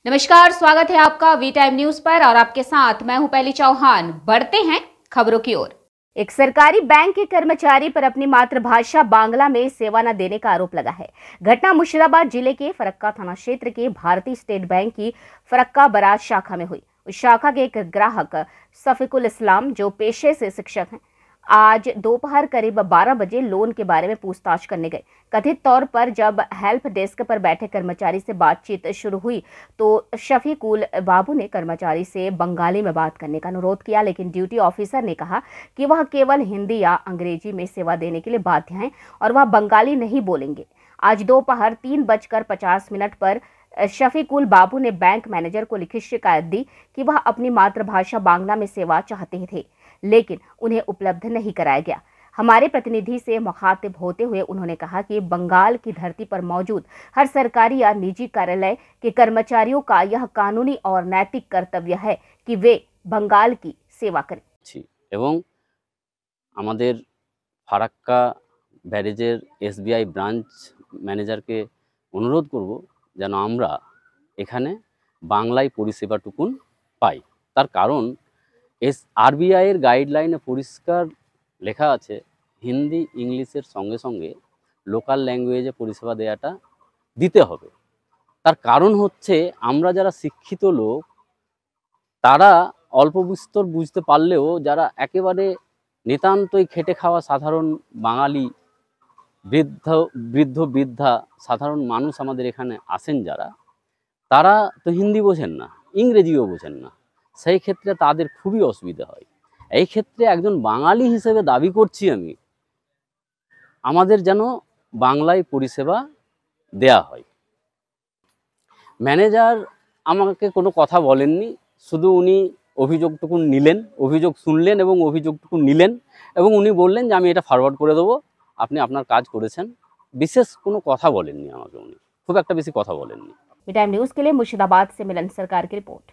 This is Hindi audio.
नमस्कार, स्वागत है आपका वी टाइम न्यूज पर और आपके साथ मैं हूं पहली चौहान। बढ़ते हैं खबरों की ओर। एक सरकारी बैंक के कर्मचारी पर अपनी मातृभाषा बांग्ला में सेवा न देने का आरोप लगा है। घटना मुर्शिदाबाद जिले के फरक्का थाना क्षेत्र के भारतीय स्टेट बैंक की फरक्का बराज शाखा में हुई। उस शाखा के एक ग्राहक सफिकुल इस्लाम, जो पेशे से शिक्षक हैं, आज दोपहर करीब 12 बजे लोन के बारे में पूछताछ करने गए। कथित तौर पर जब हेल्प डेस्क पर बैठे कर्मचारी से बातचीत शुरू हुई तो शफीकुल बाबू ने कर्मचारी से बंगाली में बात करने का अनुरोध किया, लेकिन ड्यूटी ऑफिसर ने कहा कि वह केवल हिंदी या अंग्रेजी में सेवा देने के लिए बाध्य हैं और वह बंगाली नहीं बोलेंगे। आज दोपहर 3:50 पर शफीकुल बाबू ने बैंक मैनेजर को लिखित शिकायत दी कि वह अपनी मातृभाषा बांग्ला में सेवा चाहते थे, लेकिन उन्हें उपलब्ध नहीं कराया गया। हमारे प्रतिनिधि से मुखातिब होते हुए उन्होंने कहा कि बंगाल की धरती पर मौजूद हर सरकारी या निजी कार्यालय के कर्मचारियों का यह कानूनी और नैतिक कर्तव्य है कि वे बंगाल की सेवा करें। एवं आमादेर फाराक्का ব্যারেজের एसबीआई ब्रांच मैनेजर के अनुरोध करब যেন আমরা এখানে বাংলায় পরিষেবাটুকুন পাই। তার কারণ আরবিআই এর গাইডলাইনে পরিষ্কার লেখা আছে হিন্দি ইংলিশের সঙ্গে সঙ্গে লোকাল ল্যাঙ্গুয়েজে পরিষেবা দেওয়াটা দিতে হবে। তার কারণ হচ্ছে আমরা যারা শিক্ষিত লোক তারা অল্প বিস্তর বুঝতে পারলেও যারা একেবারে নিতান্তই খেটে খাওয়া সাধারণ বাঙালি বৃদ্ধ বৃদ্ধা সাধারণ মানুষ আমাদের এখানে আসেন যারা, তারা তো হিন্দি বোঝেন না, ইংরেজিও বোঝেন না। সেই ক্ষেত্রে তাদের খুবই অসুবিধা হয়। এই ক্ষেত্রে একজন বাঙালি হিসেবে দাবি করছি আমি, আমাদের যেন বাংলায় পরিষেবা দেয়া হয়। ম্যানেজার আমাকে কোনো কথা বলেননি, শুধু উনি অভিযোগটুকু নিলেন, অভিযোগ শুনলেন এবং অভিযোগটুকু নিলেন এবং উনি বললেন যে আমি এটা ফরওয়ার্ড করে দেবো, আপনি আপনার কাজ করেছেন। বিশেষ কোনো কথা বলেননি আমাকে, উনি খুব একটা বেশি কথা বলেননি। वी टाइम न्यूज के लिए मुर्शिदाबाद से मिलन सरकार की रिपोर्ट।